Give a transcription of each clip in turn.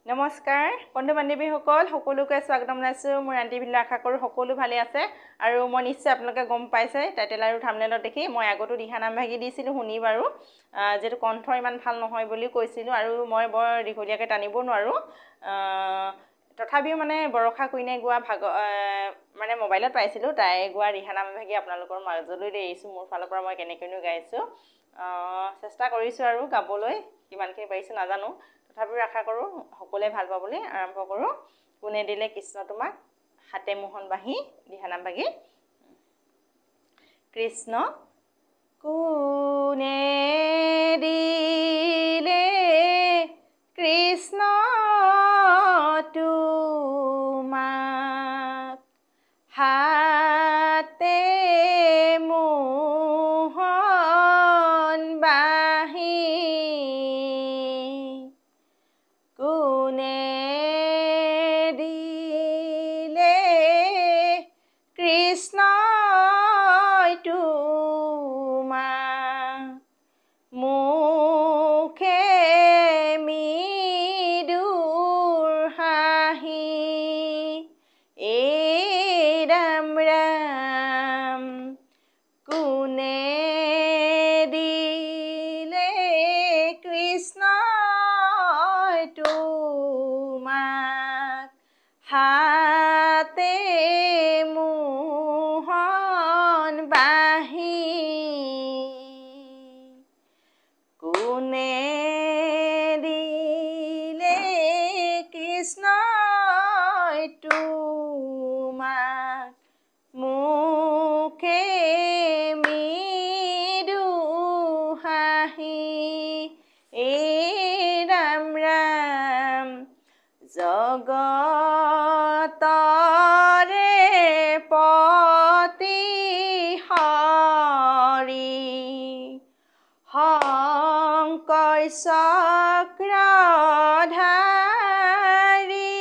নমস্কাৰ বন্ধু বান্ধৱীসকল সকলোকে স্বাগতম জনাইছো মোৰ আন্টি ভিলা আশা কৰো সকলো ভালে আছে আৰু মই নিশ্চয় আপোনালোকে গম পাইছে টাইটেল আৰু থাম্বনেলত দেখি মই আগতো দিহা নাম ভাগি দিছিলো শুনি বাৰু যেটো কণ্ঠ ইমান ভাল নহয় বুলি কৈছিলো আৰু মই বৰ দীঘলীয়াকৈ টানিব নোৱাৰো তথাপিও মানে বৰষা কুইনে গোৱা ভাগ মানে মোবাইলত পাইছিলো তাই গোৱা ৰিহা নাম ভাগি আপোনালোকৰ মাজলৈ দেইছো মোৰ ফালৰ পৰা মই কেনেকৈনো গাইছো চেষ্টা কৰিছো আৰু গাবলৈ কিমানখিনি পাৰিছো নাজানো তথাপিও আশা কৰো সকলোৱে ভাল পাবলৈ আৰম্ভ কৰো কোনে দিলে কৃষ্ণ তোমাক হাতে মোহন বাহি দিহানাম বাগি কৃষ্ণ কোনে দিলে কৃষ্ণ তোমাক হাতে মোহন বাহি কোনে দিলে কৃষ্ণ তোমাক মুখে মৃদুৰ হাঁহি ৰাম ৰাম কোনে দিলে কৃষ্ণ তোমাক হাতে মোহন বাহি কোনে দিলে কৃষ্ণ তোমাক মুখে মৃদু হাঁহি ৰাম ৰাম জগতৰে পতি হৰি শংকৰ চক্ৰধাৰী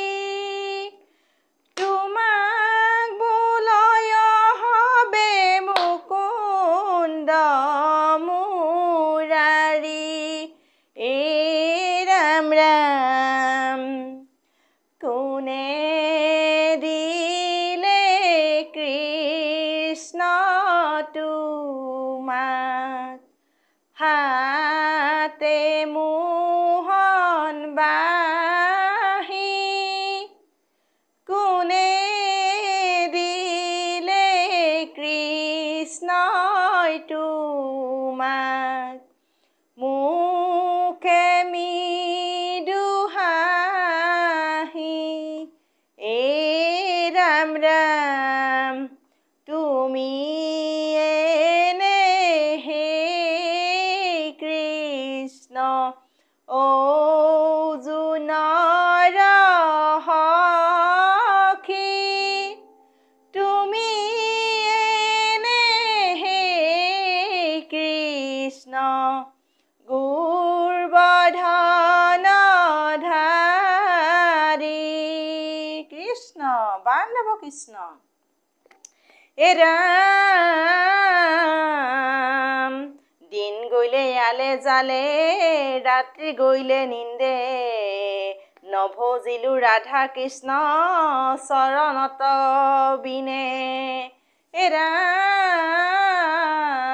তোমাক বোলয় হবে মুকুন্দ মুৰাৰী ৰাম ৰাম কোনে দিলে কৃষ্ণ তোমাক হাতে মোহন বাহি কোনে দিলে কৃষ্ণ তোমাক মুখে মৃদু হাঁহি ৰাম ৰাম তুমি এনে হে কৃষ্ণ অৰ্জুনৰ সখী তুমি এনে হে কৃষ্ণ গোবৰ্ধনধাৰী কৃষ্ণ বান্ধৱ কৃষ্ণ ৰাম দিন গইলে আলে জালে ৰাত্ৰি গইলে নিন্দে নভজিলো ৰাধা কৃষ্ণ চৰণত বিনে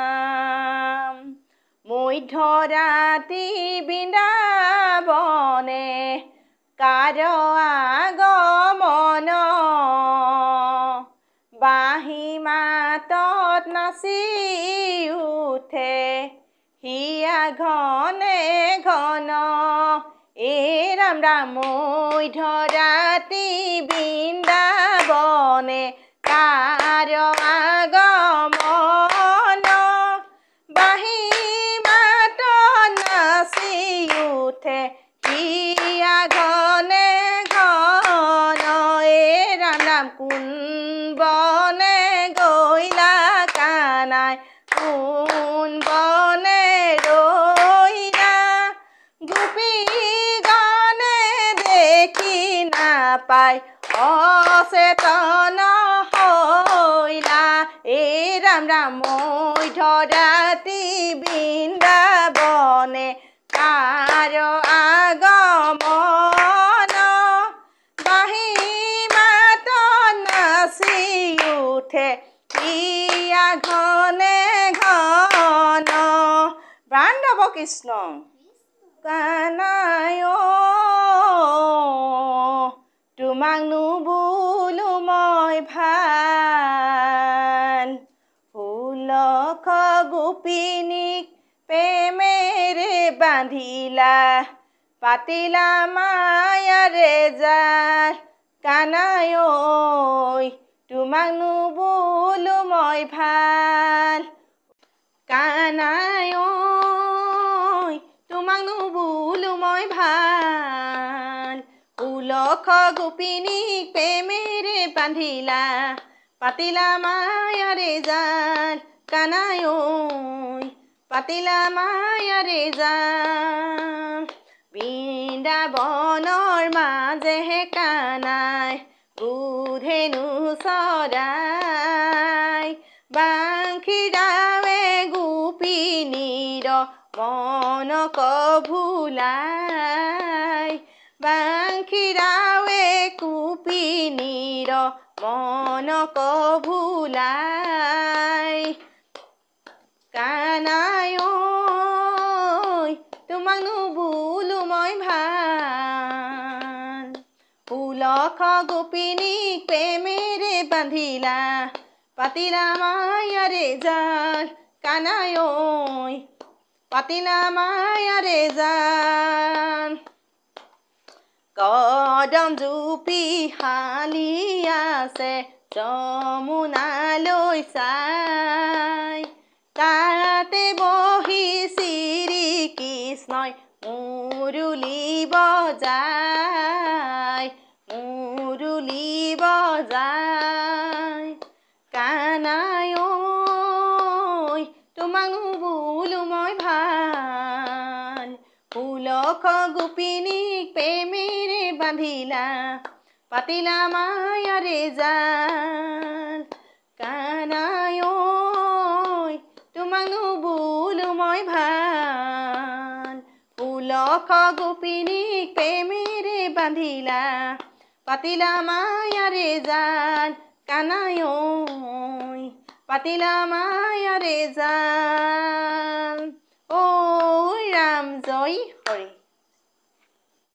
ৰাম মধ্যৰাতি বৃন্দাবনে কাৰ আগমন বাঁহী মাতত নাচি উঠে হিয়া ঘনে ঘন ৰাম ৰাম মধ্যৰাতি বৃন্দাবনে কাৰ আগমন বাঁহী মাতত নাচি উঠে হিয়া ঘনে ঘন ৰাম ৰাম কোন বনে গৈলা কানাই কোন বনে ৰৈলা গোপী গণে দেখি নাপাই অচেতন হৈলা ৰাম ৰাম মধ্যৰাতি বৃন্দাবনে কাৰ আগমন কৃষ্ণ কানাই তোমাক নুবুলো মই ভাল 16 গোপিনীক প্ৰেমেৰে বান্ধিলা পাতিলা মায়াৰে জাল কানাই তোমাক নুবুলো মই ভাল কানাই তোমাক নুবুলো মই ভাল 16 গোপিনীক প্ৰেমেৰে বান্ধিলা পাতিলা মায়াৰে জাল কানাই পাতিলা মায়াৰে জাল বৃন্দাবনৰ মাজেহে কানাই বুধেনু চৰাই বাংশীৰাৱে গোপিনীৰ মনক ভুলাই বাংশীৰাৱে গোপিনীৰ মনক ভুলাই কানাই তোমাক নুবুলো মই ভাল 16 গোপিনীক প্ৰেমেৰে বান্ধিলা পাতিলা মায়াৰে জাল কানাই পাতিলা মায়াৰে জাল কদম জুপি হালি আছে যমুনালৈ চাই তাতে বহি শ্ৰী কৃষ্ণই মুৰুলী বজাই কানাই তোমাক নুবুলো মই ভাল 16 গোপিনীক প্ৰেমেৰে বান্ধিলা পাতিলা মায়াৰে জাল কানাই তোমাক নুবুলো মই ভাল 16 গোপিনীক প্ৰেমেৰে বান্ধিলা পাতিলা মায়াৰে জাল কানাই পাতিলা মায়াৰে জাল ঐ ৰাম জয়